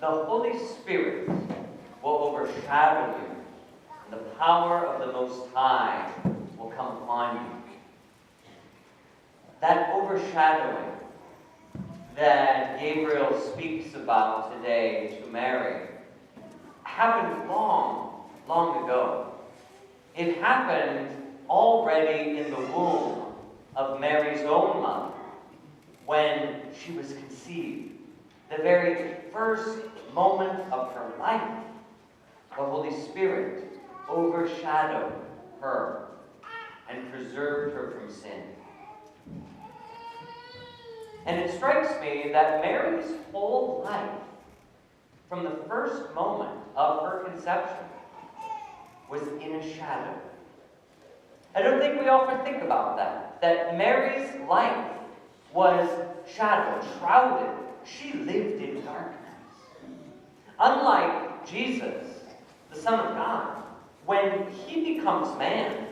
the Holy Spirit will overshadow you, and the power of the Most High will come upon you. That overshadowing that Gabriel speaks about today to Mary happened long, long ago. It happened already in the womb of Mary's own mother when she was conceived. The very first moment of her life, the Holy Spirit overshadowed her and preserved her from sin. And it strikes me that Mary's whole life, from the first moment of her conception, was in a shadow. I don't think we often think about that Mary's life was shadowed, shrouded. She lived in darkness. Unlike Jesus, the Son of God, when he becomes man,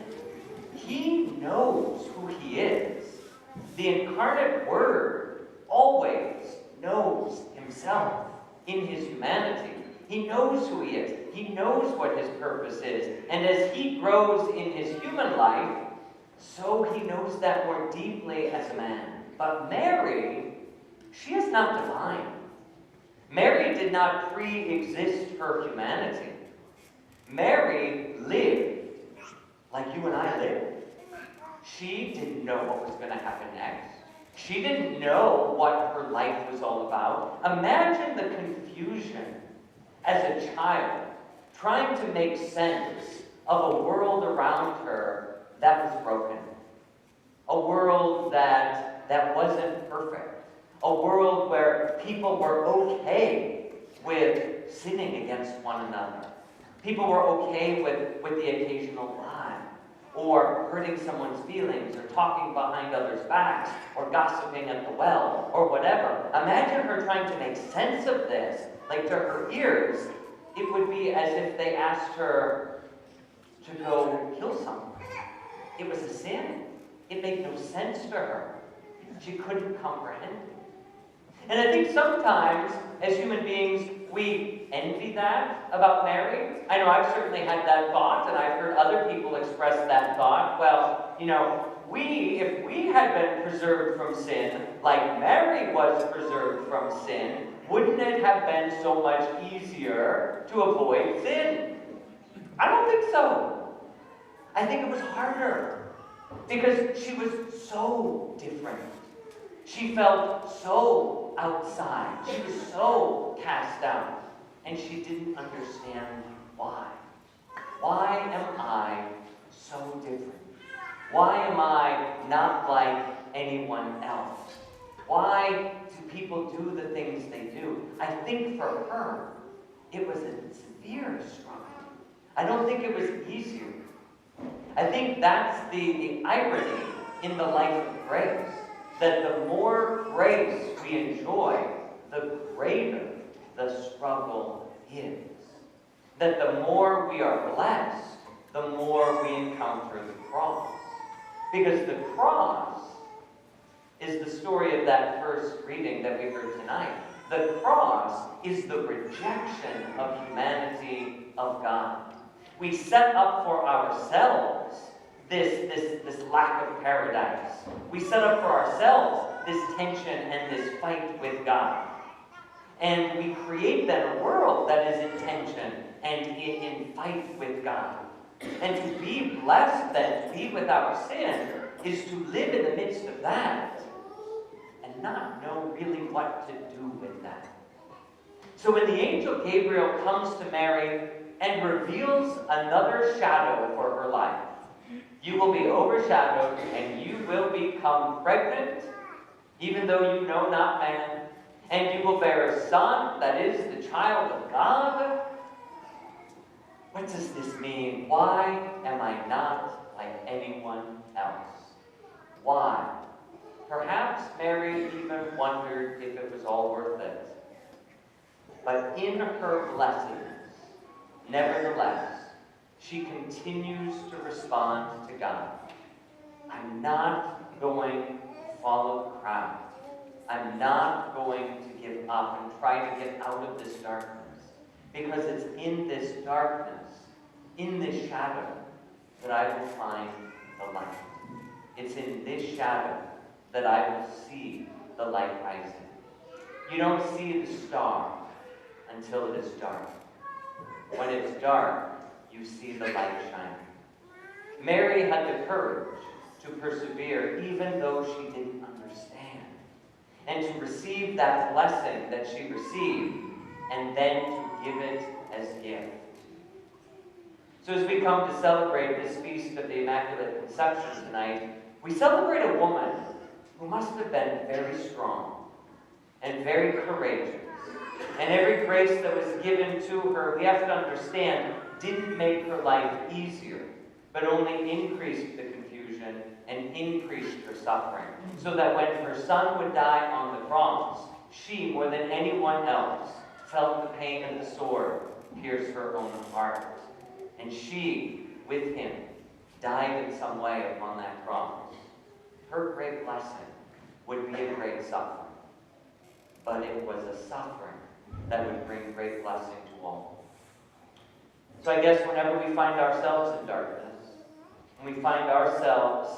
he knows who he is. The incarnate Word always knows himself in his humanity. He knows who he is. He knows what his purpose is. And as he grows in his human life, so he knows that more deeply as a man. But Mary, she is not divine. Mary did not pre-exist her humanity. Mary lived like you and I live. She didn't know what was going to happen next. She didn't know what her life was all about. Imagine the confusion as a child trying to make sense of a world around her that was broken. A world that wasn't perfect. A world where people were okay with sinning against one another. People were okay with the occasional lie, or hurting someone's feelings, or talking behind others' backs, or gossiping at the well, or whatever. Imagine her trying to make sense of this. Like, to her ears, it would be as if they asked her to go kill someone. It was a sin. It made no sense to her. She couldn't comprehend it. And I think sometimes, as human beings, we envy that about Mary. I know I've certainly had that thought, and I've heard other people express that thought. Well, if we had been preserved from sin, like Mary was preserved from sin, wouldn't it have been so much easier to avoid sin? I don't think so. I think it was harder, because she was so different. She felt so outside. She was so cast out. And she didn't understand why. Why am I so different? Why am I not like anyone else? Why do people do the things they do? I think for her, it was a severe struggle. I don't think it was easier. I think that's the irony in the life of grace. That the more grace we enjoy, the greater the struggle is. That the more we are blessed, the more we encounter the cross. Because the cross is the story of that first reading that we heard tonight. The cross is the rejection of humanity of God. We set up for ourselves this lack of paradise. We set up for ourselves this tension and this fight with God. And we create then a world that is in tension and in fight with God. And to be blessed then, to be without sin, is to live in the midst of that and not know really what to do with that. So when the angel Gabriel comes to Mary and reveals another shadow for her life, you will be overshadowed, and you will become pregnant, even though you know not man, and you will bear a son, that is, the child of God. What does this mean? Why am I not like anyone else? Why? Perhaps Mary even wondered if it was all worth it. But in her blessedness, nevertheless, she continues to respond to God. I'm not going to follow the crowd. I'm not going to give up up and try to get out of this darkness. Because it's in this darkness, in this shadow, that I will find the light. It's in this shadow that I will see the light rising. You don't see the star until it is dark. When it's dark, you see the light shining. Mary had the courage to persevere even though she didn't understand, and to receive that blessing that she received, and then to give it as gift. So as we come to celebrate this feast of the Immaculate Conception tonight, we celebrate a woman who must have been very strong and very courageous. And every grace that was given to her, we have to understand, didn't make her life easier, but only increased the confusion and increased her suffering. So that when her son would die on the cross, she, more than anyone else, felt the pain of the sword pierce her own heart. And she, with him, died in some way upon that cross. Her great blessing would be a great suffering. But it was a suffering that would bring great blessing to all. So I guess whenever we find ourselves in darkness, and we find ourselves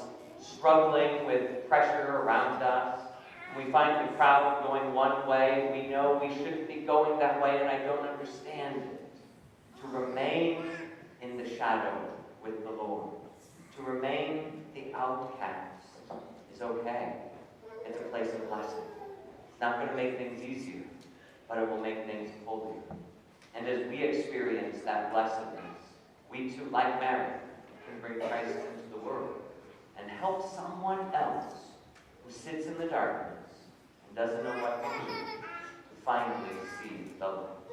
struggling with pressure around us, and we find the crowd going one way, we know we shouldn't be going that way, and I don't understand it. To remain in the shadow with the Lord, to remain the outcast, is okay. It's a place of blessing. It's not going to make things easier, but it will make things holier. And as we experience that blessedness, we too, like Mary, can bring Christ into the world and help someone else who sits in the darkness and doesn't know what to do to finally see the light.